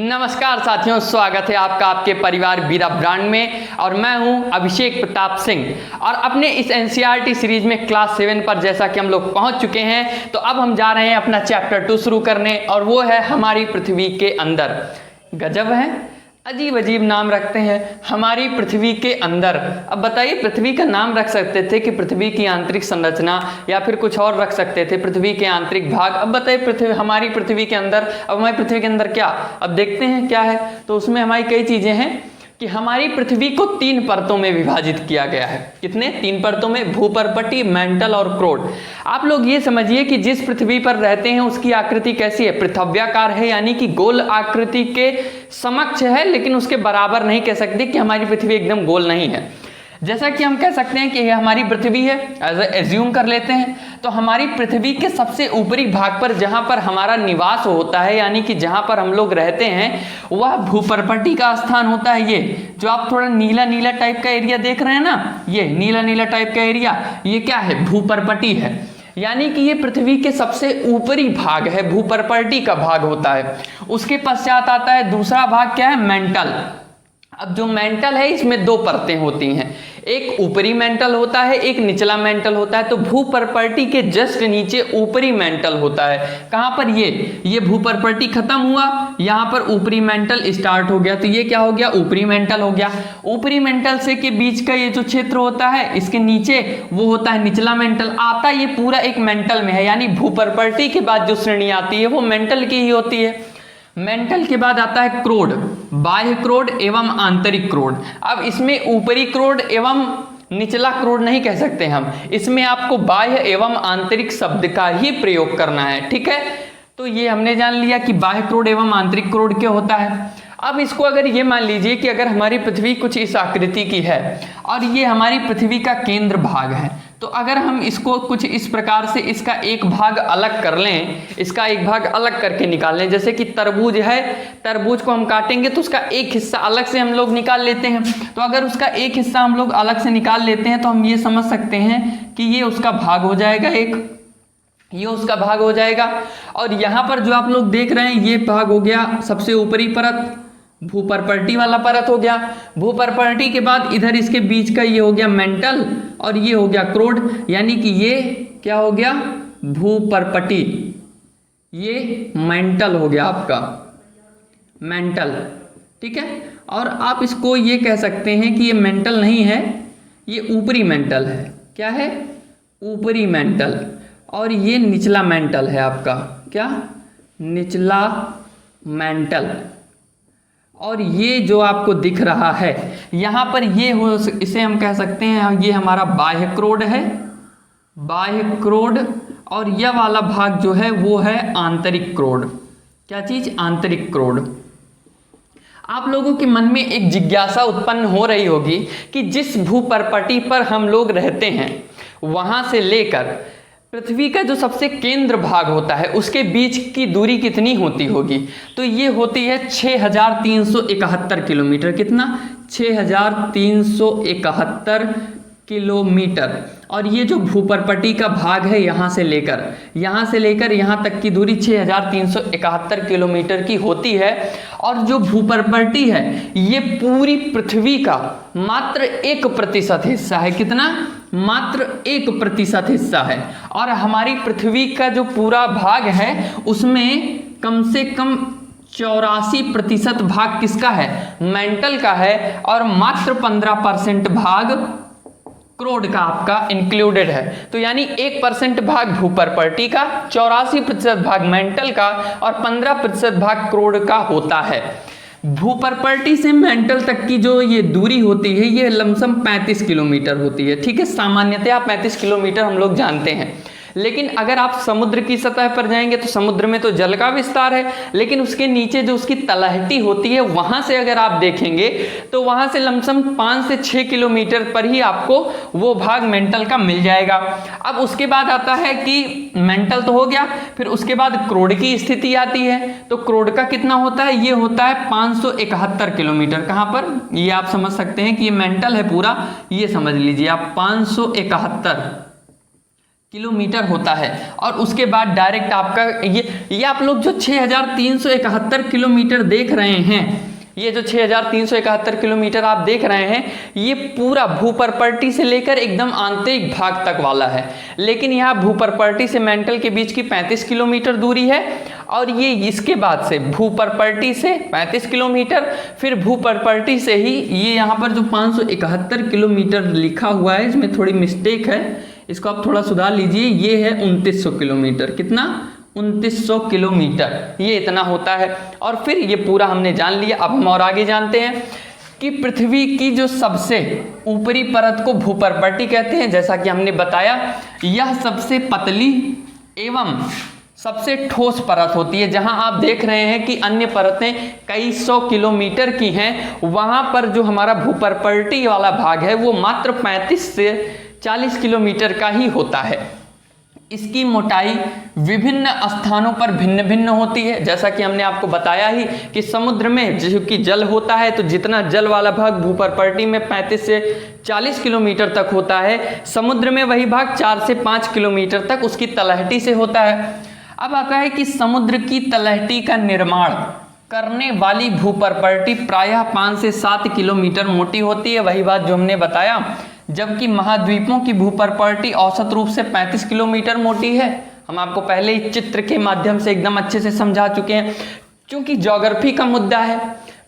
नमस्कार साथियों, स्वागत है आपका आपके परिवार बीरा ब्रांड में। और मैं हूं अभिषेक प्रताप सिंह। और अपने इस एनसीईआरटी सीरीज में क्लास 7 पर जैसा कि हम लोग पहुंच चुके हैं, तो अब हम जा रहे हैं अपना चैप्टर 2 शुरू करने, और वो है हमारी पृथ्वी के अंदर। गजब है, अजीब अजीब नाम रखते हैं, हमारी पृथ्वी के अंदर। अब बताइए, पृथ्वी का नाम रख सकते थे कि पृथ्वी की आंतरिक संरचना, या फिर कुछ और रख सकते थे, पृथ्वी के आंतरिक भाग। अब बताइए हमारी पृथ्वी के अंदर, अब हमारी पृथ्वी के अंदर क्या, अब देखते हैं क्या है। तो उसमें हमारी कई चीजें हैं कि हमारी पृथ्वी को 3 परतों में विभाजित किया गया है। कितने? 3 परतों में, भूपर्पटी, मेंटल और क्रोड। आप लोग ये समझिए कि जिस पृथ्वी पर रहते हैं उसकी आकृति कैसी है? पृथ्व्याकार है, यानी कि गोल आकृति के समक्ष है, लेकिन उसके बराबर नहीं कह सकते कि हमारी पृथ्वी एकदम गोल नहीं है। जैसा कि हम कह सकते हैं कि ये हमारी पृथ्वी है, एज्यूम कर लेते हैं। तो हमारी पृथ्वी के सबसे ऊपरी भाग पर जहां पर हमारा निवास होता है, यानी कि जहां पर हम लोग रहते हैं, वह भूपर्पटी का स्थान होता है। ये जो आप थोड़ा नीला नीला टाइप का एरिया देख रहे हैं ना, ये नीला नीला टाइप का एरिया, ये क्या है? भूपर्पटी है। यानी कि ये पृथ्वी के सबसे ऊपरी भाग है, भूपर्पटी का भाग होता है। उसके पश्चात आता है दूसरा भाग, क्या है? मेंटल। अब जो मेंटल है, इसमें 2 परतें होती हैं, एक ऊपरी मेंटल होता है, एक निचला मेंटल होता है। तो भूपर्पटी के जस्ट नीचे ऊपरी मेंटल होता है। कहां पर? ये भूपर्पटी खत्म हुआ, यहां पर ऊपरी मेंटल स्टार्ट हो गया। तो ये क्या हो गया? ऊपरी मेंटल हो गया। ऊपरी मेंटल से के बीच का ये जो क्षेत्र होता है, इसके नीचे वो होता है निचला मेंटल। आता ये पूरा एक मेंटल में है, यानी भूपर्पटी के बाद जो श्रेणी आती है वो मेंटल की ही होती है। मेंटल के बाद आता है क्रोड, बाह्य क्रोड एवं आंतरिक क्रोड। अब इसमें ऊपरी क्रोड एवं निचला क्रोड नहीं कह सकते हम, इसमें आपको बाह्य एवं आंतरिक शब्द का ही प्रयोग करना है, ठीक है। तो ये हमने जान लिया कि बाह्य क्रोड एवं आंतरिक क्रोड क्या होता है। अब इसको अगर ये मान लीजिए कि अगर हमारी पृथ्वी कुछ इस आकृति की है और ये हमारी पृथ्वी का केंद्र भाग है, तो अगर हम इसको कुछ इस प्रकार से इसका एक भाग अलग कर लें, इसका एक भाग अलग करके निकाल लें, जैसे कि तरबूज है, तरबूज को हम काटेंगे तो उसका एक हिस्सा अलग से हम लोग निकाल लेते हैं। तो अगर उसका एक हिस्सा हम लोग अलग से निकाल लेते हैं तो हम ये समझ सकते हैं कि ये उसका भाग हो जाएगा, एक ये उसका भाग हो जाएगा। और यहाँ पर जो आप लोग देख रहे हैं, ये भाग हो गया सबसे ऊपरी परत, भूपर्पटी वाला परत हो गया। भूपर्पटी के बाद इधर इसके बीच का ये हो गया मेंटल, और ये हो गया क्रोड, यानी कि ये क्या हो गया? भूपर्पटी। ये मेंटल हो गया आपका, मेंटल, ठीक है। और आप इसको ये कह सकते हैं कि ये मेंटल नहीं है, ये ऊपरी मेंटल है। क्या है? ऊपरी मेंटल। और ये निचला मेंटल है आपका, क्या? निचला मेंटल। और ये जो आपको दिख रहा है यहाँ पर, ये हो, इसे हम कह सकते हैं, ये हमारा बाह्य क्रोड है, बाह्य क्रोड। और यह वाला भाग जो है वो है आंतरिक क्रोड। क्या चीज? आंतरिक क्रोड। आप लोगों के मन में एक जिज्ञासा उत्पन्न हो रही होगी कि जिस भूपर्पटी पर हम लोग रहते हैं, वहां से लेकर पृथ्वी का जो सबसे केंद्र भाग होता है उसके बीच की दूरी कितनी होती होगी? तो ये होती है 6371 किलोमीटर। कितना? 6371 किलोमीटर। और ये जो भूपर्पटी का भाग है, यहाँ से लेकर यहाँ तक की दूरी 6371 किलोमीटर की होती है। और जो भूपर्पटी है, ये पूरी पृथ्वी का मात्र 1% हिस्सा है। कितना? मात्र 1% हिस्सा है। और हमारी पृथ्वी का जो पूरा भाग है उसमें कम से कम 84% भाग किसका है? मेंटल का है। और मात्र 15% भाग क्रोड का आपका इंक्लूडेड है। तो यानी 1% भाग भूपर्पटी का, 84% भाग मेंटल का, और 15% भाग क्रोड का होता है। भूपर्पटी से मेंटल तक की जो ये दूरी होती है, ये लमसम 35 किलोमीटर होती है, ठीक है। सामान्यतः 35 किलोमीटर हम लोग जानते हैं, लेकिन अगर आप समुद्र की सतह पर जाएंगे तो समुद्र में तो जल का विस्तार है, लेकिन उसके नीचे जो उसकी तलहटी होती है, वहां से अगर आप देखेंगे तो वहां से लमसम 5 से 6 किलोमीटर पर ही आपको वो भाग मेंटल का मिल जाएगा। अब उसके बाद आता है कि मेंटल तो हो गया, फिर उसके बाद क्रोड की स्थिति आती है। तो क्रोड का कितना होता है? ये होता है 571 किलोमीटर। कहां पर? ये आप समझ सकते हैं कि ये मेंटल है पूरा, ये समझ लीजिए आप 571 किलोमीटर होता है। और उसके बाद डायरेक्ट आपका ये आप लोग जो 6371 किलोमीटर देख रहे हैं, ये जो 6371 किलोमीटर आप देख रहे हैं, ये पूरा भूपर्पटी से लेकर एकदम आंतरिक भाग तक वाला है। लेकिन यहाँ भूपर्पटी से मेंटल के बीच की 35 किलोमीटर दूरी है, और ये इसके बाद से भूपर्पटी से 35 किलोमीटर, फिर भूपर्पटी से ही ये यहाँ पर जो 571 किलोमीटर लिखा हुआ है, इसमें थोड़ी मिस्टेक है, इसको आप थोड़ा सुधार लीजिए। ये है 2900 किलोमीटर। कितना? 2900 किलोमीटर, ये इतना होता है। और फिर ये पूरा हमने जान लिया। अब हम और आगे जानते हैं कि पृथ्वी की जो सबसे ऊपरी परत को भूपर्पटी कहते हैं। जैसा कि हमने बताया, यह सबसे पतली एवं सबसे ठोस परत होती है। जहां आप देख रहे हैं कि अन्य परतें कई सौ किलोमीटर की हैं, वहां पर जो हमारा भूपर्पटी वाला भाग है वो मात्र 35 से 40 किलोमीटर का ही होता है। इसकी मोटाई विभिन्न स्थानों पर भिन्न भिन्न होती है। जैसा कि हमने आपको बताया ही कि समुद्र में चूंकि जल होता है, तो जितना जल वाला भाग भूपर्पटी में 35 से 40 किलोमीटर तक होता है, समुद्र में वही भाग 4 से 5 किलोमीटर तक उसकी तलहटी से होता है। अब आता है कि समुद्र की तलहटी का निर्माण करने वाली भूपर्पटी प्रायः 5 से 7 किलोमीटर मोटी होती है, वही बात जो हमने बताया। जबकि महाद्वीपों की भूपर्पटी औसत रूप से 35 किलोमीटर मोटी है। हम आपको पहले ही चित्र के माध्यम से एकदम अच्छे से समझा चुके हैं। क्योंकि ज्योग्राफी का मुद्दा है,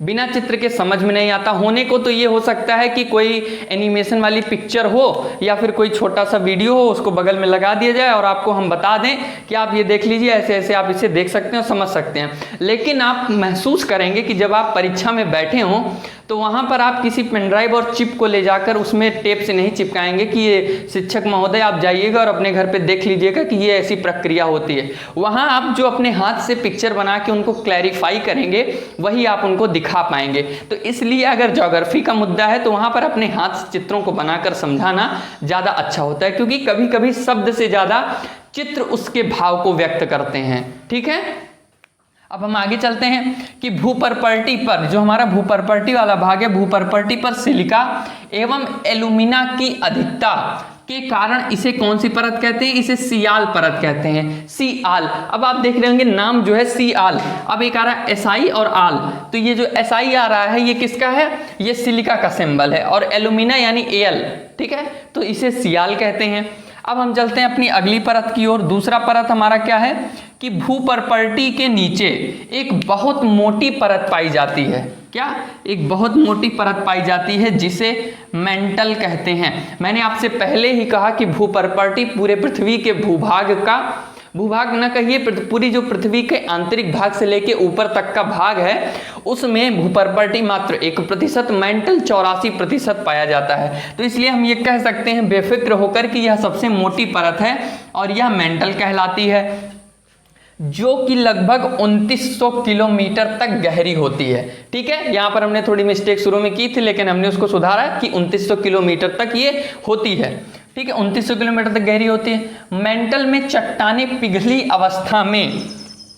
बिना चित्र के समझ में नहीं आता। होने को तो ये हो सकता है कि कोई एनिमेशन वाली पिक्चर हो या फिर कोई छोटा सा वीडियो हो, उसको बगल में लगा दिया जाए और आपको हम बता दें कि आप ये देख लीजिए, ऐसे ऐसे आप इसे देख सकते हैं और समझ सकते हैं। लेकिन आप महसूस करेंगे कि जब आप परीक्षा में बैठे हों तो वहाँ पर आप किसी पेन ड्राइव और चिप को ले जाकर उसमें टेप से नहीं चिपकाएंगे कि ये शिक्षक महोदय आप जाइएगा और अपने घर पे देख लीजिएगा कि ये ऐसी प्रक्रिया होती है। वहाँ आप जो अपने हाथ से पिक्चर बना के उनको क्लैरिफाई करेंगे, वही आप उनको दिखा पाएंगे। तो इसलिए अगर ज्योग्राफी का मुद्दा है तो वहाँ पर अपने हाथ से चित्रों को बनाकर समझाना ज़्यादा अच्छा होता है, क्योंकि कभी कभी शब्द से ज़्यादा चित्र उसके भाव को व्यक्त करते हैं। ठीक है, अब हम आगे चलते हैं कि भूपर्पटी पर जो हमारा भूपर्पटी वाला भाग है, भूपर्पटी पर सिलिका एवं एल्यूमिना की अधिकता के कारण इसे कौन सी परत कहते हैं? इसे सियाल परत कहते हैं। सियाल। अब आप देख रहे होंगे नाम जो है सियाल, अब एक आ रहा है SI और आल, तो ये जो SI आ रहा है ये किसका है? ये सिलिका का सिंबल है, और एल्यूमिना यानी Al, ठीक है, तो इसे सियाल कहते हैं। अब हम चलते हैं अपनी अगली परत की ओर। दूसरा परत हमारा क्या है कि भूपर्पटी के नीचे एक बहुत मोटी परत पाई जाती है। क्या? एक बहुत मोटी परत पाई जाती है जिसे मेंटल कहते हैं। मैंने आपसे पहले ही कहा कि भूपर्पटी पूरे पृथ्वी के भूभाग न कहिए, पूरी जो पृथ्वी के आंतरिक भाग से लेके ऊपर तक का भाग है उसमें भूपर्पटी मात्र 1%, मेंटल 84% पाया जाता है। तो इसलिए हम ये कह सकते हैं बेफिक्र होकर कि यह सबसे मोटी परत है और यह मेंटल कहलाती है, जो कि लगभग 2900 किलोमीटर तक गहरी होती है। ठीक है, यहाँ पर हमने थोड़ी मिस्टेक शुरू में की थी, लेकिन हमने उसको सुधारा कि 2900 किलोमीटर तक ये होती है। ठीक है, 2900 किलोमीटर तक गहरी होती है। मेंटल में चट्टानें पिघली अवस्था में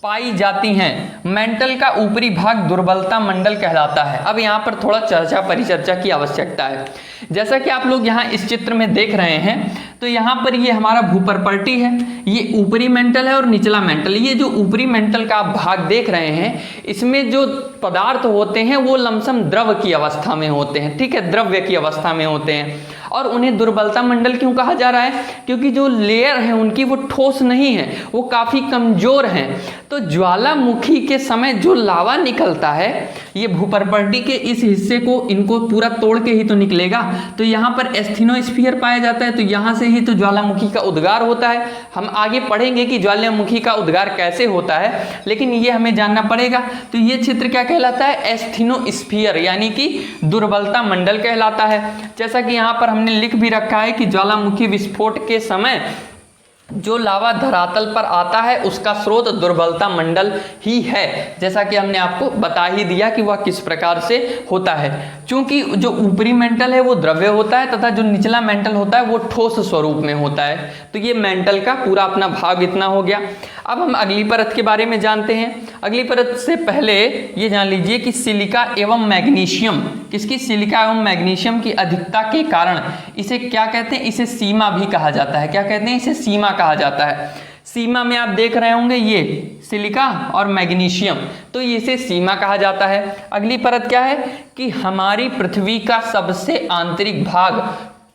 पाई जाती हैं। मेंटल का ऊपरी भाग दुर्बलता मंडल कहलाता है। अब यहाँ पर थोड़ा परिचर्चा की आवश्यकता है। जैसा कि आप लोग यहाँ इस चित्र में देख रहे हैं, तो यहाँ पर ये हमारा भूपर्पटी है, ये ऊपरी मेंटल है और निचला मेंटल। ये जो ऊपरी मेंटल का आप भाग देख रहे हैं, इसमें जो पदार्थ होते हैं वो लमसम द्रव की अवस्था में होते हैं। ठीक है, द्रव्य की अवस्था में होते हैं, और उन्हें दुर्बलता मंडल क्यों कहा जा रहा है? क्योंकि जो लेयर है उनकी वो ठोस नहीं है, वो काफी कमजोर हैं। तो ज्वालामुखी के समय जो लावा निकलता है, ये भूपर्पटी के इस हिस्से को इनको पूरा तोड़ के ही तो निकलेगा। तो यहाँ पर एस्थेनोस्फीयर पाया जाता है, तो यहाँ से ही तो ज्वालामुखी का उद्गार होता है। हम आगे पढ़ेंगे कि ज्वालामुखी का उद्गार कैसे होता है, लेकिन ये हमें जानना पड़ेगा। तो ये क्षेत्र क्या कहलाता है? एस्थेनोस्फीयर, यानी कि दुर्बलता मंडल कहलाता है। जैसा कि यहाँ पर हमने लिख भी रखा है कि ज्वालामुखी विस्फोट के समय जो लावा धरातल पर आता है उसका स्रोत दुर्बलता मंडल ही है। जैसा कि हमने आपको बता ही दिया कि वह किस प्रकार से होता है। क्योंकि जो ऊपरी मेंटल है वो द्रव्य होता है तथा जो निचला मेंटल होता है वो ठोस स्वरूप में होता है। तो ये मेंटल का पूरा अपना भाग इतना हो गया। अब हम अगली परत के बारे में जानते हैं। अगली परत से पहले ये जान लीजिए कि सिलिका एवं मैग्नीशियम किसकी, सिलिका एवं मैग्नीशियम की अधिकता के कारण इसे क्या कहते हैं, इसे सीमा भी कहा जाता है। क्या कहते हैं, इसे सीमा कहा जाता है। सीमा में आप देख रहे होंगे ये सिलिका और मैग्नीशियम, तो इसे सीमा कहा जाता है। अगली परत क्या है कि हमारी पृथ्वी का सबसे आंतरिक भाग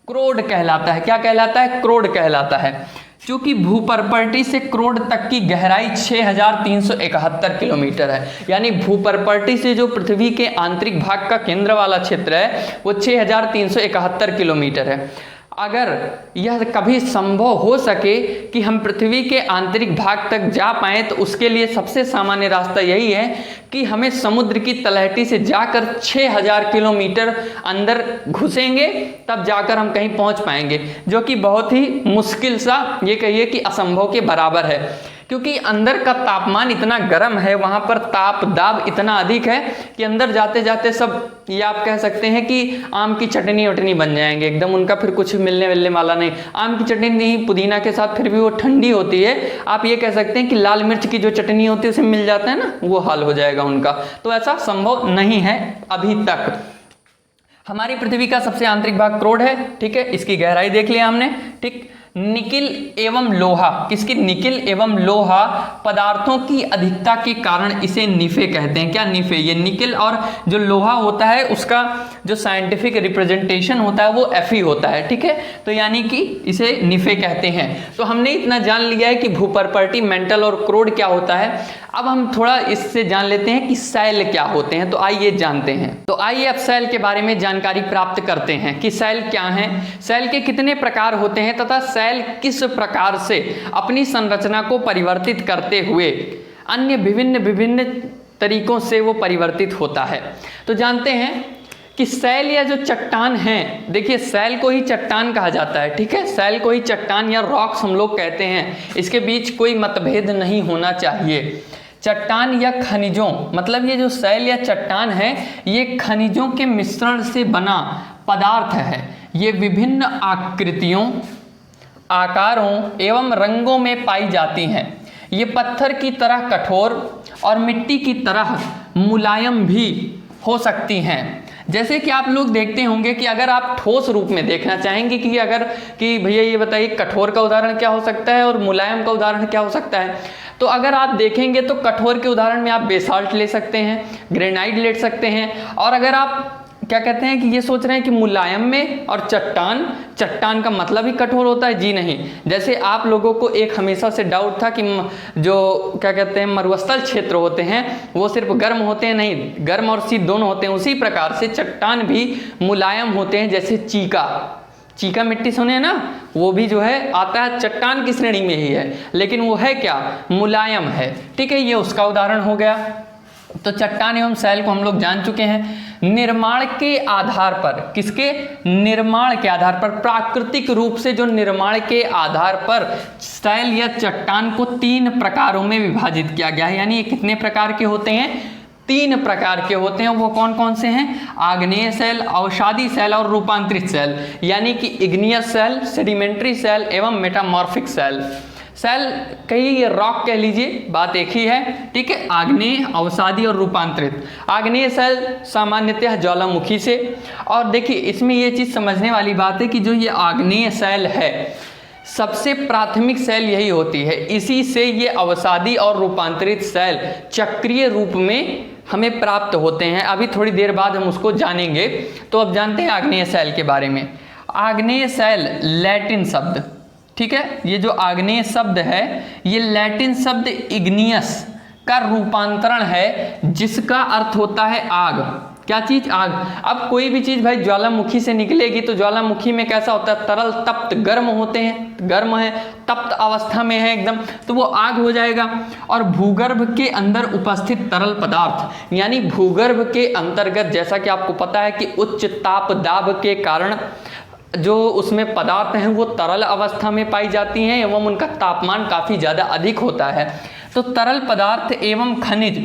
क्रोड कहलाता है। क्या कहलाता है, क्रोड कहलाता है। चूंकि भूपर्पटी से क्रोड तक की गहराई 6371 किलोमीटर है, यानी भूपर्पटी से जो पृथ्वी के आंतरिक भाग का केंद्र वाला क्षेत्र है वो 6371 किलोमीटर है। अगर यह कभी संभव हो सके कि हम पृथ्वी के आंतरिक भाग तक जा पाएं तो उसके लिए सबसे सामान्य रास्ता यही है कि हमें समुद्र की तलहटी से जाकर 6000 किलोमीटर अंदर घुसेंगे, तब जाकर हम कहीं पहुंच पाएंगे, जो कि बहुत ही मुश्किल सा, ये कहिए कि असंभव के बराबर है, क्योंकि अंदर का तापमान इतना गर्म है, वहाँ पर ताप दाब इतना अधिक है कि अंदर जाते जाते सब, ये आप कह सकते हैं कि आम की चटनी वटनी बन जाएंगे एकदम, उनका फिर कुछ मिलने मिलने वाला नहीं। आम की चटनी नहीं, पुदीना के साथ फिर भी वो ठंडी होती है, आप ये कह सकते हैं कि लाल मिर्च की जो चटनी होती है उसे मिल जाता है ना, वो हाल हो जाएगा उनका। तो ऐसा संभव नहीं है अभी तक। हमारी पृथ्वी का सबसे आंतरिक भाग क्रोड है, ठीक है, इसकी गहराई देख लिया हमने, ठीक। निकिल एवं लोहा, किसकी, निकिल एवं लोहा पदार्थों की अधिकता के कारण इसे निफे कहते हैं। क्या, निफे। ये निकिल और जो लोहा होता है उसका जो साइंटिफिक रिप्रेजेंटेशन होता है वो Fe होता है, ठीक है, तो यानी कि इसे निफे कहते हैं। तो हमने इतना जान लिया है कि भूपर्पटी, मेंटल और क्रोड क्या होता है। अब हम थोड़ा इससे जान लेते हैं कि सैल क्या होते हैं, तो आइए जानते हैं। तो आइए अब सैल के बारे में जानकारी प्राप्त करते हैं कि सैल क्या हैं, सैल के कितने प्रकार होते हैं तथा सैल किस प्रकार से अपनी संरचना को परिवर्तित करते हुए अन्य विभिन्न तरीकों से वो परिवर्तित होता है। तो जानते हैं कि सैल या जो चट्टान हैं, देखिए सैल को ही चट्टान कहा जाता है, ठीक है, सैल को ही चट्टान या रॉक्स हम लोग कहते हैं, इसके बीच कोई मतभेद नहीं होना चाहिए। चट्टान या खनिजों, मतलब ये जो सैल या चट्टान है ये खनिजों के मिश्रण से बना पदार्थ है। ये विभिन्न आकृतियों, आकारों एवं रंगों में पाई जाती हैं। ये पत्थर की तरह कठोर और मिट्टी की तरह मुलायम भी हो सकती हैं। जैसे कि आप लोग देखते होंगे कि अगर आप ठोस रूप में देखना चाहेंगे कि अगर कि भैया ये बताइए कठोर का उदाहरण क्या हो सकता है और मुलायम का उदाहरण क्या हो सकता है, तो अगर आप देखेंगे तो कठोर के उदाहरण में आप बेसाल्ट ले सकते हैं, ग्रेनाइट ले सकते हैं, और अगर आप क्या कहते हैं कि ये सोच रहे हैं कि मुलायम में और चट्टान का मतलब ही कठोर होता है, जी नहीं। जैसे आप लोगों को एक हमेशा से डाउट था कि जो क्या कहते हैं मरुस्थल क्षेत्र होते हैं वो सिर्फ गर्म होते हैं, नहीं, गर्म और शीत दोनों होते हैं। उसी प्रकार से चट्टान भी मुलायम होते हैं, जैसे चीका मिट्टी सुने ना, वो भी जो है आता है चट्टान की श्रेणी में ही है, लेकिन वो है क्या, मुलायम है, ठीक है, ये उसका उदाहरण हो गया। तो चट्टान एवं सैल को हम लोग जान चुके हैं। निर्माण के आधार पर, किसके, निर्माण के आधार पर, प्राकृतिक रूप से जो निर्माण के आधार पर सैल या चट्टान को 3 प्रकारों में विभाजित किया गया है। यानी ये कितने प्रकार के होते हैं, 3 प्रकार के होते हैं। वो कौन कौन से हैं, आग्नेय सैल, अवसादी सैल और रूपांतरित सैल, यानी कि इग्नियस सैल, सेडिमेंट्री सैल एवं मेटामॉर्फिक सैल। सैल कहीं रॉक कह लीजिए, बात एक ही है, ठीक है, आग्नेय, अवसादी और रूपांतरित। आग्नेय सैल सामान्यतः ज्वालामुखी से, और देखिए इसमें ये चीज़ समझने वाली बात है कि जो ये आग्नेय सैल है सबसे प्राथमिक सैल यही होती है, इसी से ये अवसादी और रूपांतरित सैल चक्रीय रूप में हमें प्राप्त होते हैं। अभी थोड़ी देर बाद हम उसको जानेंगे। तो अब जानते हैं आग्नेय सैल के बारे में। आग्नेय सैल लैटिन शब्द, ठीक है, ये जो आग्नेय शब्द है ये लैटिन शब्द इग्नियस का रूपांतरण है, जिसका अर्थ होता है आग। क्या चीज, आग। अब कोई भी चीज भाई ज्वालामुखी से निकलेगी तो ज्वालामुखी में कैसा होता है, तरल तप्त गर्म होते हैं, गर्म है, तप्त अवस्था में है एकदम, तो वो आग हो जाएगा। और भूगर्भ के अंदर उपस्थित तरल पदार्थ, यानी भूगर्भ के अंतर्गत, जैसा कि आपको पता है कि उच्च ताप दाब के कारण जो उसमें पदार्थ हैं वो तरल अवस्था में पाई जाती हैं एवं उनका तापमान काफ़ी ज़्यादा अधिक होता है। तो तरल पदार्थ एवं खनिज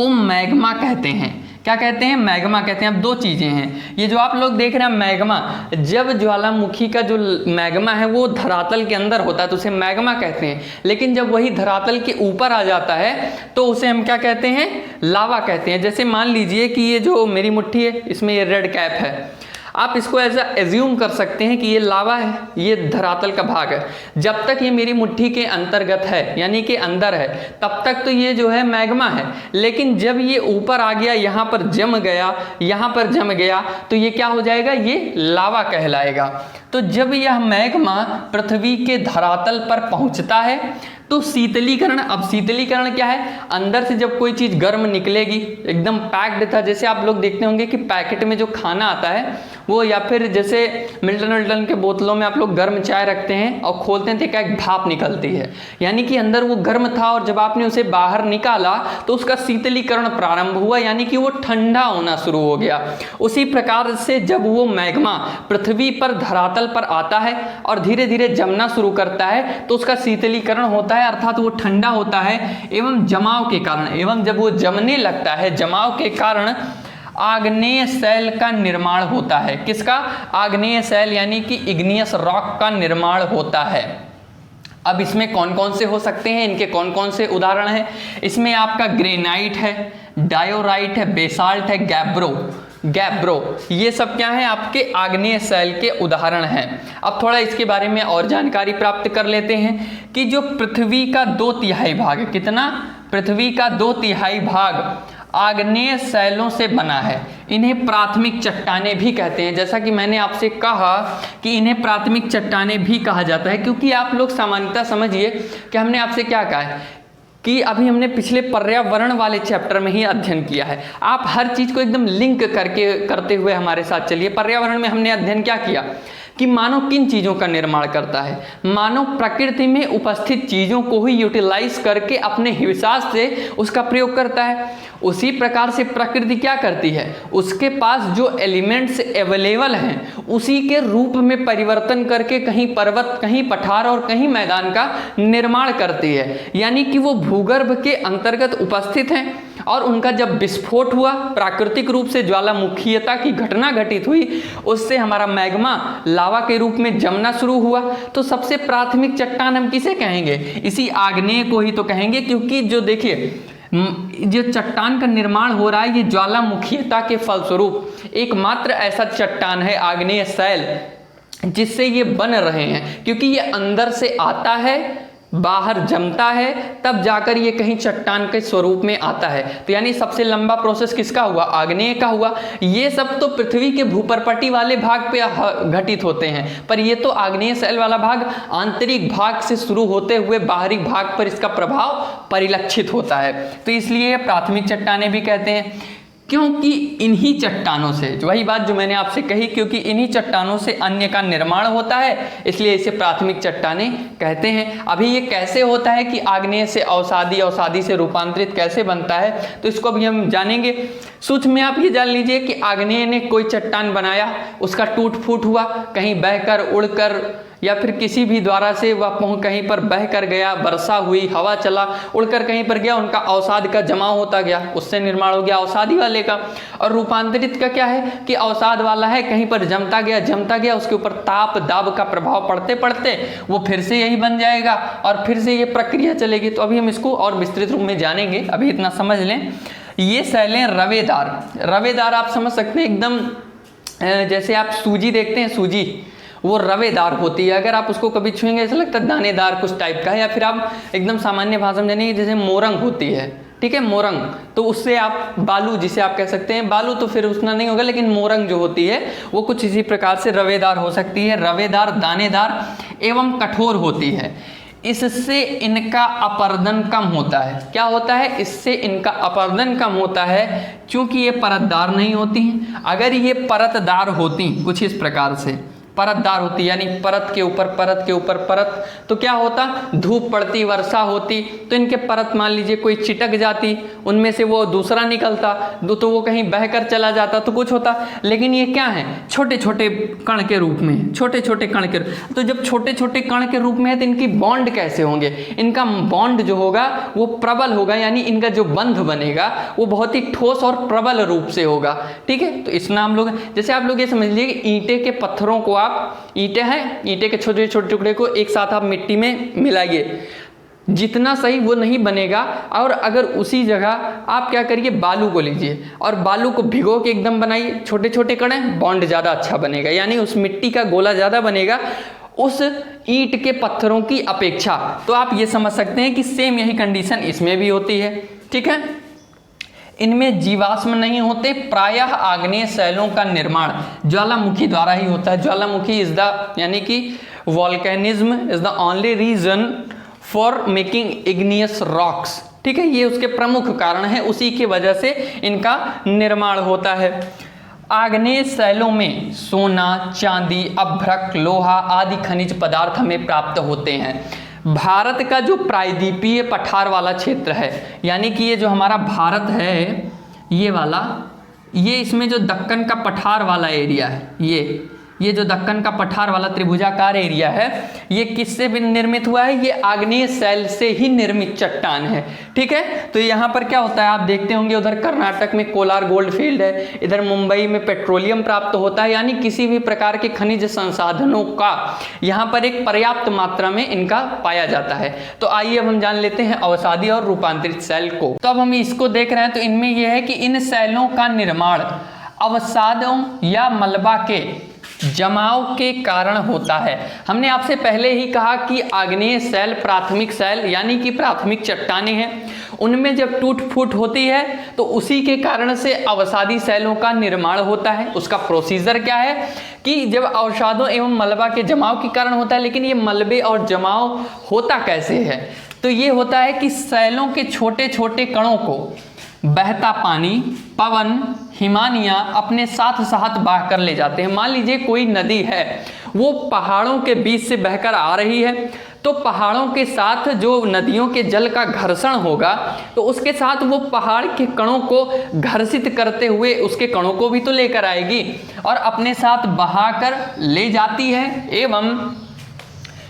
को मैग्मा कहते हैं। क्या कहते हैं? मैग्मा कहते हैं। अब दो चीज़ें हैं, ये जो आप लोग देख रहे हैं मैग्मा, जब ज्वालामुखी का जो मैग्मा है वो धरातल के अंदर होता है तो उसे मैग्मा कहते हैं, लेकिन जब वही धरातल के ऊपर आ जाता है तो उसे हम क्या कहते हैं? लावा कहते हैं। जैसे मान लीजिए कि ये जो मेरी मुट्ठी है इसमें ये रेड कैप है, आप इसको ऐसा एज्यूम कर सकते हैं कि ये लावा है, ये धरातल का भाग है। जब तक ये मेरी मुट्ठी के अंतर्गत है यानी कि अंदर है तब तक तो ये जो है मैग्मा है, लेकिन जब ये ऊपर आ गया, यहाँ पर जम गया, यहाँ पर जम गया तो ये क्या हो जाएगा? ये लावा कहलाएगा। तो जब यह मैग्मा पृथ्वी के धरातल पर पहुँचता है तो शीतलीकरण, अब शीतलीकरण क्या है? अंदर से जब कोई चीज़ गर्म निकलेगी, एकदम पैक्ड था, जैसे आप लोग देखते होंगे कि पैकेट में जो खाना आता है वो, या फिर जैसे मिल्टन के बोतलों में आप लोग गर्म चाय रखते हैं और खोलते हैं तो एक भाप निकलती है, यानी कि अंदर वो गर्म था और जब आपने उसे बाहर निकाला तो उसका शीतलीकरण प्रारंभ हुआ, यानी कि वो ठंडा होना शुरू हो गया। उसी प्रकार से जब वो मैग्मा पृथ्वी पर धरातल पर आता है और धीरे धीरे जमना शुरू करता है तो उसका शीतलीकरण होता है, अर्थात वो ठंडा होता है। एवं जमाव के कारण, एवं जब वो जमने लगता है, जमाव के कारण आग्नेय शैल का निर्माण होता है। किसका? आग्नेय शैल यानी कि इग्नियस रॉक का निर्माण होता है। अब इसमें कौन कौन से हो सकते हैं, इनके कौन कौन से उदाहरण हैं? इसमें आपका ग्रेनाइट है, डायोराइट है, बेसाल्ट है, गैब्रो, ये सब क्या है? आपके आग्नेय शैल के उदाहरण हैं। अब थोड़ा इसके बारे में और जानकारी प्राप्त कर लेते हैं कि जो पृथ्वी का 2/3 भाग, कितना? पृथ्वी का 2/3 भाग आग्नेय शैलों से बना है। इन्हें प्राथमिक चट्टानें भी कहते हैं। जैसा कि मैंने आपसे कहा कि इन्हें प्राथमिक चट्टानें भी कहा जाता है, क्योंकि आप लोग सामान्यतः समझिए कि हमने आपसे क्या कहा है कि अभी हमने पिछले पर्यावरण वाले चैप्टर में ही अध्ययन किया है। आप हर चीज़ को एकदम लिंक करते हुए हमारे साथ चलिए। पर्यावरण में हमने अध्ययन क्या किया कि मानव किन चीज़ों का निर्माण करता है? मानव प्रकृति में उपस्थित चीज़ों को ही यूटिलाइज करके अपने हिसाब से उसका प्रयोग करता है। उसी प्रकार से प्रकृति क्या करती है? उसके पास जो एलिमेंट्स अवेलेबल हैं उसी के रूप में परिवर्तन करके कहीं पर्वत, कहीं पठार और कहीं मैदान का निर्माण करती है, यानी कि वो भूगर्भ के अंतर्गत उपस्थित हैं और उनका जब विस्फोट हुआ, प्राकृतिक रूप से ज्वालामुखीयता की घटना घटित हुई, उससे हमारा मैग्मा लावा के रूप में जमना शुरू हुआ। तो सबसे प्राथमिक चट्टान हम किसे कहेंगे? इसी आग्नेय को ही तो कहेंगे, क्योंकि जो देखिए जो चट्टान का निर्माण हो रहा है ये ज्वालामुखीयता के फलस्वरूप एकमात्र ऐसा चट्टान है आग्नेय शैल जिससे ये बन रहे हैं, क्योंकि ये अंदर से आता है, बाहर जमता है, तब जाकर ये कहीं चट्टान के स्वरूप में आता है। तो यानी सबसे लंबा प्रोसेस किसका हुआ? आग्नेय का हुआ। ये सब तो पृथ्वी के भूपर्पटी वाले भाग पे घटित होते हैं, पर ये तो आग्नेय शैल वाला भाग आंतरिक भाग से शुरू होते हुए बाहरी भाग पर इसका प्रभाव परिलक्षित होता है। तो इसलिए प्राथमिक चट्टानें भी कहते हैं, क्योंकि इन्हीं चट्टानों से, वही बात जो मैंने आपसे कही, क्योंकि इन्हीं चट्टानों से अन्य का निर्माण होता है, इसलिए इसे प्राथमिक चट्टानें कहते हैं। अभी ये कैसे होता है कि आग्नेय से अवसादी, अवसादी से रूपांतरित कैसे बनता है, तो इसको अभी हम जानेंगे। सूक्ष्म में आप ये जान लीजिए कि आग्नेय ने कोई चट्टान बनाया, उसका टूट फूट हुआ, कहीं बहकर, उड़कर या फिर किसी भी द्वारा से वह कहीं पर बह कर गया, वर्षा हुई, हवा चला, उड़कर कहीं पर गया, उनका अवसाद का जमाव होता गया, उससे निर्माण हो गया अवसादी वाले का। और रूपांतरित का क्या है कि अवसाद वाला है, कहीं पर जमता गया, उसके ऊपर ताप दाब का प्रभाव पड़ते पड़ते वो फिर से यही बन जाएगा और फिर से ये प्रक्रिया चलेगी। तो अभी हम इसको और विस्तृत रूप में जानेंगे, अभी इतना समझ लें। ये शैलें रवेदार आप समझ सकते हैं, एकदम जैसे आप सूजी देखते हैं, सूजी वो रवेदार होती है। अगर आप उसको कभी छुएंगे ऐसा लगता है दानेदार कुछ टाइप का है। या फिर आप एकदम सामान्य भाषा में जानिए जैसे मोरंग होती है, ठीक है, मोरंग, तो उससे आप बालू जिसे आप कह सकते हैं, बालू तो फिर उतना नहीं होगा, लेकिन मोरंग जो होती है वो कुछ इसी प्रकार से रवेदार हो सकती है। रवेदार, दानेदार एवं कठोर होती है। इससे इनका अपरदन कम होता है। क्या होता है? इससे इनका अपरदन कम होता है, क्योंकि ये परतदार नहीं होती हैं। अगर ये परतदार होती कुछ इस प्रकार से, परतदार होती, यानी परत के ऊपर परत के ऊपर परत। तो क्या होता, धूप पड़ती, वर्षा होती तो इनके परत मान लीजिए कोई चिटक जाती, उनमें से वो दूसरा निकलता तो वो कहीं बहकर चला जाता तो कुछ होता। लेकिन ये क्या है, छोटे छोटे कण के रूप में, छोटे छोटे कण के। तो जब छोटे छोटे कण के रूप में है तो इनकी बॉन्ड कैसे होंगे, इनका बॉन्ड जो होगा वो प्रबल होगा, यानी इनका जो बंध बनेगा वो बहुत ही ठोस और प्रबल रूप से होगा। ठीक है, तो इस नाम लोग, जैसे आप लोग ये समझ लीजिए कि ईंटे के पत्थरों को आप, ईंटे हैं, ईंटे के छोटे छोटे टुकड़े को एक साथ आप मिट्टी में मिलाइए, जितना सही वो नहीं बनेगा। और अगर उसी जगह आप क्या करिए, बालू को लीजिए और बालू को भिगो के एकदम बनाइए, छोटे छोटे कण हैं, बॉन्ड ज़्यादा अच्छा बनेगा, यानी उस मिट्टी का गोला ज़्यादा बनेगा उस ईंट के पत्थरों की अपेक्षा। तो आप ये समझ सकते हैं कि सेम यही कंडीशन इसमें भी होती है। ठीक है, इनमें जीवाश्म नहीं होते, प्रायः आग्नेय शैलों का निर्माण ज्वालामुखी द्वारा ही होता है। ज्वालामुखी इज द, यानी कि volcanism is the only reason for making igneous rocks. ठीक है, ये उसके प्रमुख कारण है, उसी की वजह से इनका निर्माण होता है। आग्नेय शैलों में सोना, चांदी, अभ्रक, लोहा आदि खनिज पदार्थ हमें प्राप्त होते हैं। भारत का जो प्रायद्वीपीय पठार वाला क्षेत्र है, यानी कि ये जो हमारा भारत है ये वाला, ये इसमें जो दक्कन का पठार वाला एरिया है, ये जो दक्कन का पठार वाला त्रिभुजाकार एरिया है, ये किससे निर्मित हुआ है, ये आग्नेय शैल से ही निर्मित चट्टान है। ठीक है, तो यहाँ पर क्या होता है आप देखते होंगे, उधर कर्नाटक में कोलार गोल्ड फील्ड है, इधर मुंबई में पेट्रोलियम प्राप्त होता है, यानी किसी भी प्रकार के खनिज संसाधनों का यहाँ पर एक पर्याप्त मात्रा में इनका पाया जाता है। तो आइए अब हम जान लेते हैं अवसादी और रूपांतरित शैल को। तो अब हम इसको देख रहे हैं, तो इनमें यह है कि इन शैलों का निर्माण अवसादों या मलबा के जमाव के कारण होता है। हमने आपसे पहले ही कहा कि आग्नेय शैल प्राथमिक शैल, यानी कि प्राथमिक चट्टानें हैं, उनमें जब टूट फूट होती है तो उसी के कारण से अवसादी शैलों का निर्माण होता है। उसका प्रोसीजर क्या है कि जब अवसादों एवं मलबा के जमाव के कारण होता है, लेकिन ये मलबे और जमाव होता कैसे है, तो ये होता है कि शैलों के छोटे छोटे कणों को बहता पानी, पवन, हिमानियाँ अपने साथ साथ बहा कर ले जाते हैं। मान लीजिए कोई नदी है, वो पहाड़ों के बीच से बहकर आ रही है, तो पहाड़ों के साथ जो नदियों के जल का घर्षण होगा तो उसके साथ वो पहाड़ के कणों को घर्षित करते हुए उसके कणों को भी तो लेकर आएगी और अपने साथ बहाकर ले जाती है। एवं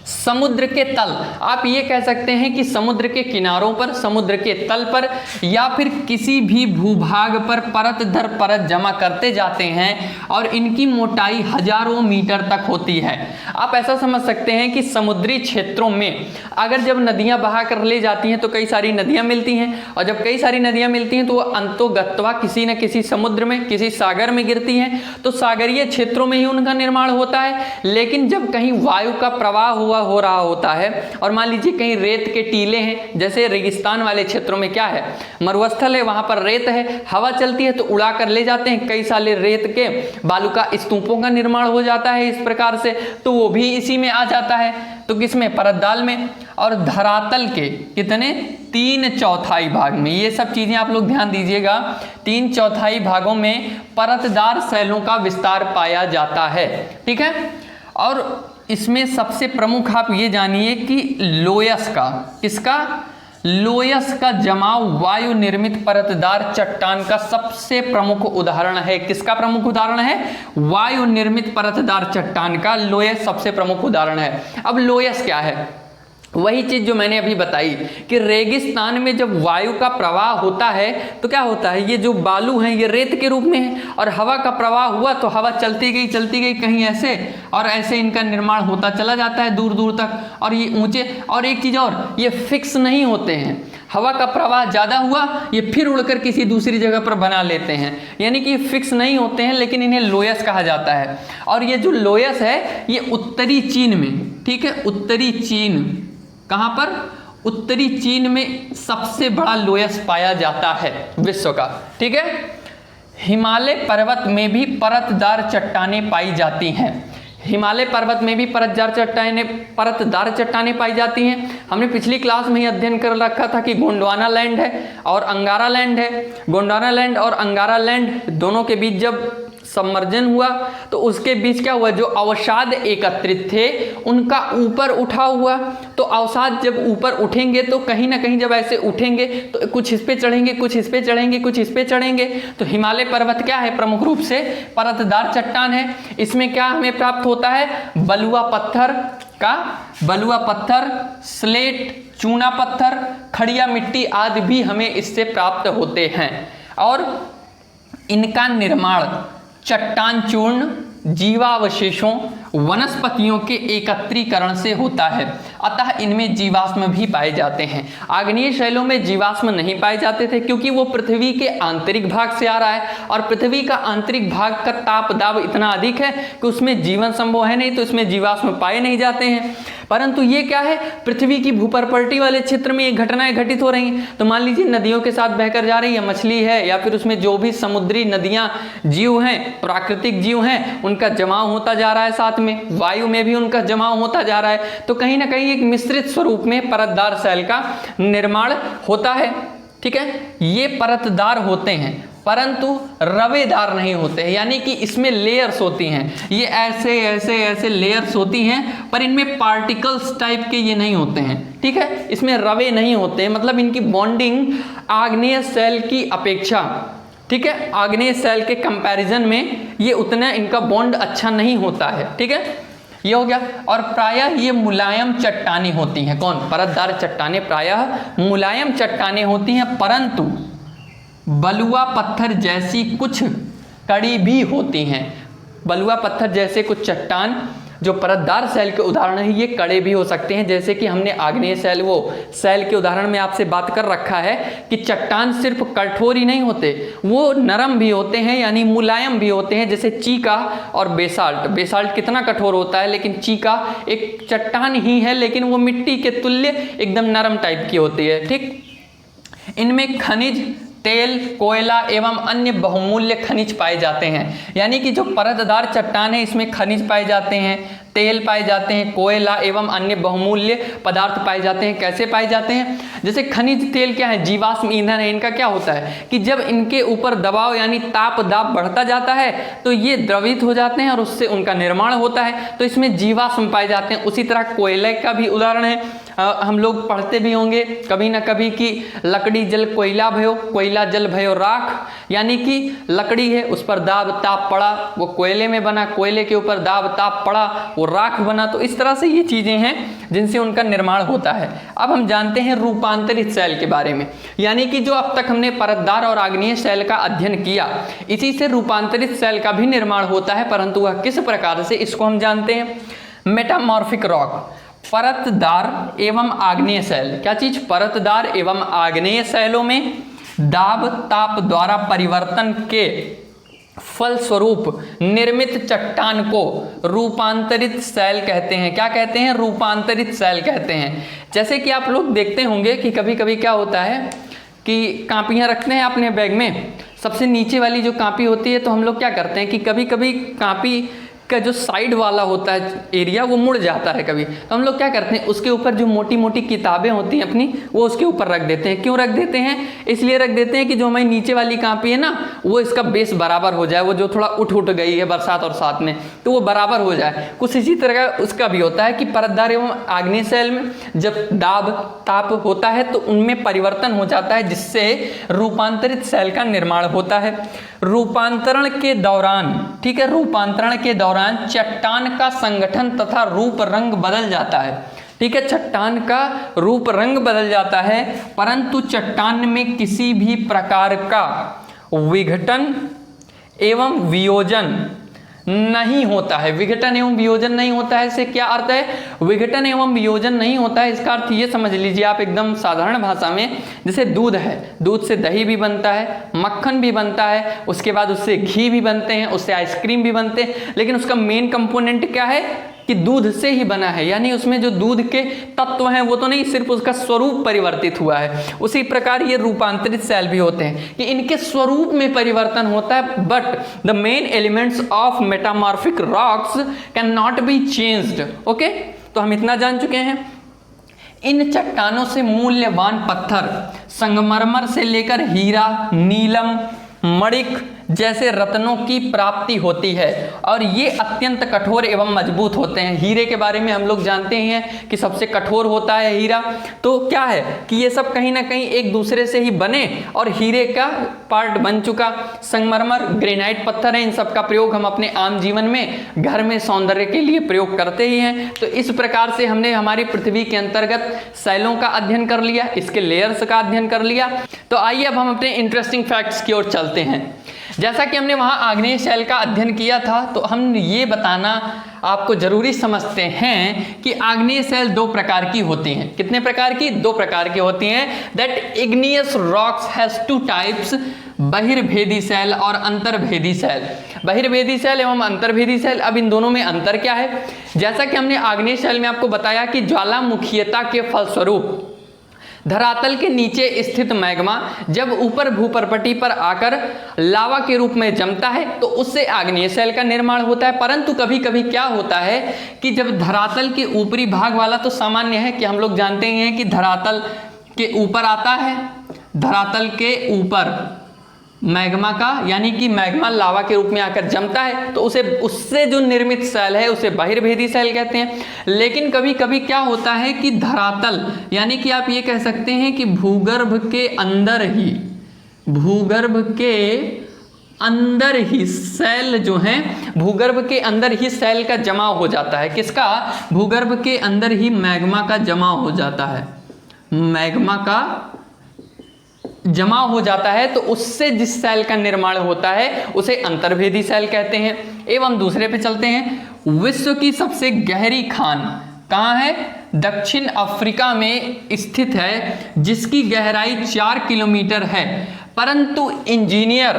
समुद्र के तल, आप ये कह सकते हैं कि समुद्र के किनारों पर, समुद्र के तल पर या फिर किसी भी भूभाग पर परत दर परत जमा करते जाते हैं और इनकी मोटाई हजारों मीटर तक होती है। आप ऐसा समझ सकते हैं कि समुद्री क्षेत्रों में अगर जब नदियां बहा कर ले जाती हैं तो कई सारी नदियां मिलती हैं, और जब कई सारी नदियां मिलती हैं तो वो अंतोगत्वा किसी न किसी समुद्र में, किसी सागर में गिरती हैं, तो सागरीय क्षेत्रों में ही उनका निर्माण होता है। लेकिन जब कहीं वायु का प्रवाह हो रहा होता है और मान लीजिए कहीं रेत के टीले हैं, जैसे रेगिस्तान वाले क्षेत्रों में क्या है, मरुस्थल है, वहां पर रेत है, हवा चलती है तो उड़ा कर ले जाते हैं, कई सारे रेत के बालू का स्तूपों का निर्माण हो जाता है इस प्रकार से, तो वो भी इसी में आ जाता है। तो किसमें, परतदाल में। और धरातल के कितने, 3/4 भाग में, ये सब चीजें आप लोग ध्यान दीजिएगा, 3/4 भागों में परतदार शैलों का विस्तार पाया जाता है। ठीक है, और इसमें सबसे प्रमुख आप ये जानिए कि लोयस का, किसका, लोयस का जमाव वायु निर्मित परतदार चट्टान का सबसे प्रमुख उदाहरण है। किसका प्रमुख उदाहरण है, वायु निर्मित परतदार चट्टान का लोयस सबसे प्रमुख उदाहरण है। अब लोयस क्या है, वही चीज जो मैंने अभी बताई कि रेगिस्तान में जब वायु का प्रवाह होता है तो क्या होता है, ये जो बालू हैं ये रेत के रूप में है और हवा का प्रवाह हुआ तो हवा चलती गई कहीं ऐसे और ऐसे इनका निर्माण होता चला जाता है दूर दूर तक, और ये ऊंचे, और एक चीज और, ये फिक्स नहीं होते हैं, हवा का प्रवाह ज़्यादा हुआ ये फिर उड़कर किसी दूसरी जगह पर बना लेते हैं, यानी कि फिक्स नहीं होते हैं, लेकिन इन्हें लोयस कहा जाता है। और ये जो लोयस है ये उत्तरी चीन में, ठीक है, उत्तरी चीन, कहाँ पर, उत्तरी चीन में सबसे बड़ा लोयस पाया जाता है विश्व का। ठीक है, हिमालय पर्वत में भी परतदार चट्टानें पाई जाती हैं, हिमालय पर्वत में भी परतदार चट्टानें पाई जाती हैं। हमने पिछली क्लास में ही अध्ययन कर रखा था कि गोंडवाना लैंड है और अंगारा लैंड है। गोंडवाना लैंड और अंगारा लैंड दोनों के बीच जब सबमर्जन हुआ तो उसके बीच क्या हुआ, जो अवसाद एकत्रित थे उनका ऊपर उठा हुआ। तो अवसाद जब ऊपर उठेंगे तो कहीं ना कहीं जब ऐसे उठेंगे तो कुछ इस पे चढ़ेंगे, कुछ इस पे चढ़ेंगे, कुछ इस पे चढ़ेंगे। तो हिमालय पर्वत क्या है, प्रमुख रूप से परतदार चट्टान है। इसमें क्या हमें प्राप्त होता है, बलुआ पत्थर, स्लेट, चूना पत्थर, खड़िया मिट्टी आदि भी हमें इससे प्राप्त होते हैं। और इनका निर्माण चट्टान चूर्ण, जीवावशेषों, वनस्पतियों के एकत्रीकरण से होता है। अतः इनमें जीवाश्म भी पाए जाते हैं। आग्नेय शैलों में जीवाश्म नहीं पाए जाते थे क्योंकि वो पृथ्वी के आंतरिक भाग से आ रहा है और पृथ्वी का आंतरिक भाग का ताप दाब इतना अधिक है कि उसमें जीवन संभव है नहीं, तो इसमें जीवाश्म पाए नहीं जाते हैं। परंतु ये क्या है, पृथ्वी की भूपर्पल्टी वाले क्षेत्र में ये घटनाएं घटित हो रही हैं। तो मान लीजिए नदियों के साथ बहकर जा रही है, मछली है या फिर उसमें जो भी समुद्री नदियां जीव हैं, प्राकृतिक जीव हैं, उनका जमाव होता जा रहा है, साथ में वायु में भी उनका जमाव होता जा रहा है। तो कहीं ना कहीं एक मिश्रित स्वरूप में परतदार शैल का निर्माण होता है। ठीक है, ये परतदार होते हैं परंतु रवेदार नहीं होते हैं, यानी कि इसमें लेयर्स होती हैं। ये ऐसे ऐसे ऐसे लेयर्स होती हैं पर इनमें पार्टिकल्स टाइप के ये नहीं होते हैं। ठीक है, इसमें रवे नहीं होते हैं, मतलब इनकी बॉन्डिंग आग्नेय शैल की अपेक्षा, ठीक है, आग्नेय शैल के कंपैरिजन में ये उतना इनका बॉन्ड अच्छा नहीं होता है। ठीक है, ये हो गया। और प्रायः ये मुलायम चट्टानें होती हैं। कौन, परतदार चट्टानें प्रायः मुलायम चट्टानें होती हैं, परंतु बलुआ पत्थर जैसी कुछ कड़ी भी होती हैं। बलुआ पत्थर जैसे कुछ चट्टान जो परतदार शैल के उदाहरण है, ये कड़े भी हो सकते हैं। जैसे कि हमने आग्नेय शैल, वो शैल के उदाहरण में आपसे बात कर रखा है कि चट्टान सिर्फ कठोर ही नहीं होते, वो नरम भी होते हैं, यानी मुलायम भी होते हैं। जैसे चीका और बेसाल्ट। बेसाल्ट कितना कठोर होता है, लेकिन चीका एक चट्टान ही है लेकिन वो मिट्टी के तुल्य एकदम नरम टाइप की होती है। ठीक, इनमें खनिज, तेल, कोयला एवं अन्य बहुमूल्य खनिज पाए जाते हैं। यानी कि जो परतदार चट्टान है इसमें खनिज पाए जाते हैं, तेल पाए जाते हैं, कोयला एवं अन्य बहुमूल्य पदार्थ पाए जाते हैं। कैसे पाए जाते हैं, जैसे खनिज तेल क्या है, जीवाश्म ईंधन है। इनका क्या होता है कि जब इनके ऊपर दबाव यानी ताप दाब बढ़ता जाता है तो ये द्रवित हो जाते हैं और उससे उनका निर्माण होता है, तो इसमें जीवाश्म पाए जाते हैं। उसी तरह कोयले का भी उदाहरण है, हम लोग पढ़ते भी होंगे कभी ना कभी कि लकड़ी जल कोयला भयो, कोयला जल भयो राख, यानी कि लकड़ी है उस पर दाब ताप पड़ा, वो कोयले में बना, कोयले के ऊपर दाब ताप पड़ा, वो राख बना। तो इस तरह से ये चीजें हैं जिनसे उनका निर्माण होता है। अब हम जानते हैं रूपांतरित शैल के बारे में, यानी कि जो अब तक हमने परतदार और आग्नेय शैल का अध्ययन किया, इसी से रूपांतरित शैल का भी निर्माण होता है, परंतु वह किस प्रकार से, इसको हम जानते हैं। मेटामॉर्फिक रॉक, परतदार एवं आग्नेय शैल, क्या चीज, परतदार एवं आग्नेय शैलों में दाब ताप द्वारा परिवर्तन के फलस्वरूप निर्मित चट्टान को रूपांतरित शैल कहते हैं। क्या कहते हैं, रूपांतरित शैल कहते हैं। जैसे कि आप लोग देखते होंगे कि कभी कभी क्या होता है कि कापियां रखते हैं अपने बैग में, सबसे नीचे वाली जो कापी होती है, तो हम लोग क्या करते हैं कि कभी कभी कापी का जो साइड वाला होता है एरिया वो मुड़ जाता है कभी, तो हम लोग क्या करते हैं उसके ऊपर जो मोटी मोटी किताबें होती हैं अपनी, वो उसके ऊपर रख देते हैं। क्यों रख देते हैं, इसलिए रख देते हैं कि जो हमारी नीचे वाली कापी है ना, वो इसका बेस बराबर हो जाए, वो जो थोड़ा उठ गई है बरसात और साथ में, तो वो बराबर हो जाए। कुछ इसी तरह का उसका भी होता है कि परतदार एवं आग्नेय शैल में जब दाब ताप होता है तो उनमें परिवर्तन हो जाता है, जिससे रूपांतरित शैल का निर्माण होता है। रूपांतरण के दौरान, ठीक है, रूपांतरण के दौरान चट्टान का संगठन तथा रूप रंग बदल जाता है। ठीक है, चट्टान का रूप रंग बदल जाता है, परंतु चट्टान में किसी भी प्रकार का विघटन एवं वियोजन नहीं होता है। विघटन एवं वियोजन नहीं होता है, इससे क्या अर्थ है, विघटन एवं वियोजन नहीं होता है, इसका अर्थ ये समझ लीजिए आप एकदम साधारण भाषा में, जैसे दूध है, दूध से दही भी बनता है, मक्खन भी बनता है, उसके बाद उससे घी भी बनते हैं, उससे आइसक्रीम भी बनते हैं, लेकिन उसका मेन कंपोनेंट क्या है कि दूध से ही बना है, यानी उसमें जो दूध के तत्व हैं वो तो नहीं, सिर्फ उसका स्वरूप परिवर्तित हुआ है। उसी प्रकार ये रूपांतरित शैल भी होते हैं कि इनके स्वरूप में परिवर्तन होता है, but the main elements of metamorphic rocks can not be changed. Okay, तो हम इतना जान चुके हैं। इन चट्टानों से मूल्यवान पत्थर संगमरमर से लेकर हीरा, नीलम, मणिक जैसे रत्नों की प्राप्ति होती है और ये अत्यंत कठोर एवं मजबूत होते हैं। हीरे के बारे में हम लोग जानते ही हैं कि सबसे कठोर होता है हीरा। तो क्या है कि ये सब कहीं ना कहीं एक दूसरे से ही बने और हीरे का पार्ट बन चुका। संगमरमर, ग्रेनाइट पत्थर है, इन सब का प्रयोग हम अपने आम जीवन में घर में सौंदर्य के लिए प्रयोग करते ही हैं। तो इस प्रकार से हमने हमारी पृथ्वी के अंतर्गत शैलों का अध्ययन कर लिया, इसके लेयर्स का अध्ययन कर लिया। तो आइए अब हम अपने इंटरेस्टिंग फैक्ट्स की ओर चलते हैं। जैसा कि हमने वहाँ आग्नेय शैल का अध्ययन किया था, तो हम ये बताना आपको जरूरी समझते हैं कि आग्नेय शैल दो प्रकार की होती हैं। कितने प्रकार की? दो प्रकार की होती हैं। That igneous rocks has two types, बहिर्भेदी शैल और अंतर्भेदी शैल। बहिर्भेदी शैल एवं अंतर्भेदी शैल, अब इन दोनों में अंतर क्या है? जैसा कि हमने आग्नेय शैल में आपको बताया कि ज्वालामुखीयता के फलस्वरूप धरातल के नीचे स्थित मैग्मा जब ऊपर भूपर्पटी पर आकर लावा के रूप में जमता है तो उससे आग्नेय शैल का निर्माण होता है। परंतु कभी कभी क्या होता है कि जब धरातल के ऊपरी भाग वाला, तो सामान्य है कि हम लोग जानते हैं कि धरातल के ऊपर आता है, धरातल के ऊपर मैग्मा का, यानी कि मैग्मा लावा के रूप में आकर जमता है, तो उसे उससे जो निर्मित शैल है उसे बहिर्भेदी शैल कहते हैं। लेकिन कभी कभी क्या होता है कि धरातल, यानी कि आप ये कह सकते हैं कि भूगर्भ के अंदर ही, भूगर्भ के अंदर ही शैल जो है, भूगर्भ के अंदर ही शैल का जमाव हो जाता है। किसका? भूगर्भ के अंदर ही मैग्मा का जमाव हो जाता है, मैग्मा का जमा हो जाता है, तो उससे जिस शैल का निर्माण होता है उसे अंतर्भेदी शैल कहते हैं। एवं दूसरे पे चलते हैं। विश्व की सबसे गहरी खान कहाँ है? दक्षिण अफ्रीका में स्थित है, जिसकी गहराई 4 किलोमीटर है, परंतु इंजीनियर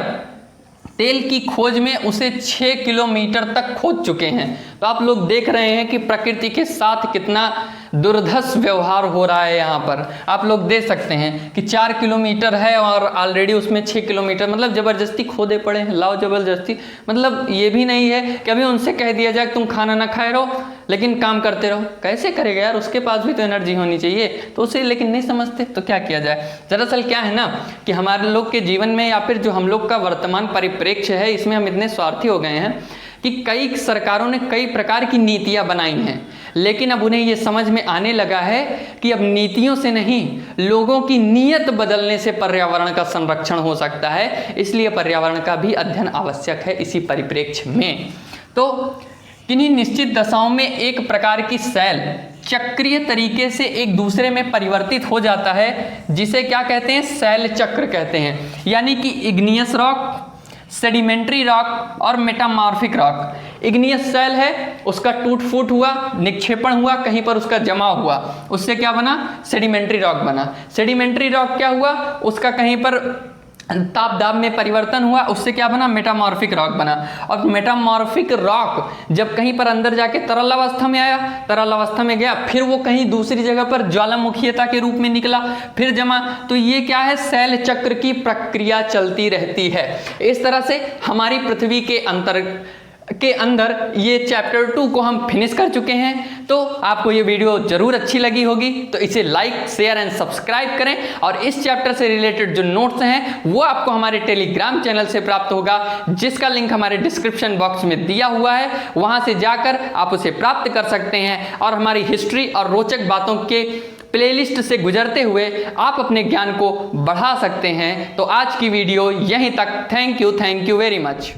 तेल की खोज में उसे 6 किलोमीटर तक खोद चुके हैं। तो आप लोग देख रहे हैं कि प्रकृति के साथ कितना दुर्धर्ष व्यवहार हो रहा है। यहाँ पर आप लोग देख सकते हैं कि 4 किलोमीटर है और ऑलरेडी उसमें 6 किलोमीटर, मतलब जबरदस्ती खोदे पड़े हैं, लाओ जबरदस्ती। मतलब ये भी नहीं है कि अभी उनसे कह दिया जाए तुम खाना ना खाए रहो लेकिन काम करते रहो। कैसे करेगा यार, उसके पास भी तो एनर्जी होनी चाहिए, तो उसे लेकिन नहीं समझते। तो क्या किया जाए? दरअसल क्या है ना कि हमारे लोग के जीवन में, या फिर जो हम लोग का वर्तमान परिप्रेक्ष्य है, इसमें हम इतने स्वार्थी हो गए हैं कि कई सरकारों ने कई प्रकार की नीतियां बनाई हैं, लेकिन अब उन्हें ये समझ में आने लगा है कि अब नीतियों से नहीं, लोगों की नीयत बदलने से पर्यावरण का संरक्षण हो सकता है। इसलिए पर्यावरण का भी अध्ययन आवश्यक है इसी परिप्रेक्ष्य में। तो किन्हीं निश्चित दशाओं में एक प्रकार की शैल चक्रीय तरीके से एक दूसरे में परिवर्तित हो जाता है, जिसे क्या कहते हैं? शैल चक्र कहते हैं। यानी कि इग्नियस रॉक, सेडिमेंट्री रॉक और मेटामॉर्फिक रॉक। इग्नियस शैल है, उसका टूट फूट हुआ, निक्षेपण हुआ, कहीं पर उसका जमाव हुआ, उससे क्या बना? सेडिमेंट्री रॉक बना। सेडिमेंट्री रॉक क्या हुआ? उसका कहीं पर ताप दाब में परिवर्तन हुआ, उससे क्या बना? मेटामॉर्फिक रॉक बना। और मेटामॉर्फिक रॉक जब कहीं पर अंदर जाके तरल अवस्था में आया, तरल अवस्था में गया, फिर वो कहीं दूसरी जगह पर ज्वालामुखीयता के रूप में निकला, फिर जमा। तो ये क्या है? शैल चक्र की प्रक्रिया चलती रहती है। इस तरह से हमारी पृथ्वी के अंदर ये चैप्टर 2 को हम फिनिश कर चुके हैं। तो आपको ये वीडियो जरूर अच्छी लगी होगी, तो इसे लाइक, शेयर एंड सब्सक्राइब करें। और इस चैप्टर से रिलेटेड जो नोट्स हैं वो आपको हमारे टेलीग्राम चैनल से प्राप्त होगा, जिसका लिंक हमारे डिस्क्रिप्शन बॉक्स में दिया हुआ है। वहां से जाकर आप उसे प्राप्त कर सकते हैं और हमारी हिस्ट्री और रोचक बातों के प्लेलिस्ट से गुजरते हुए आप अपने ज्ञान को बढ़ा सकते हैं। तो आज की वीडियो यहीं तक। Thank you very much.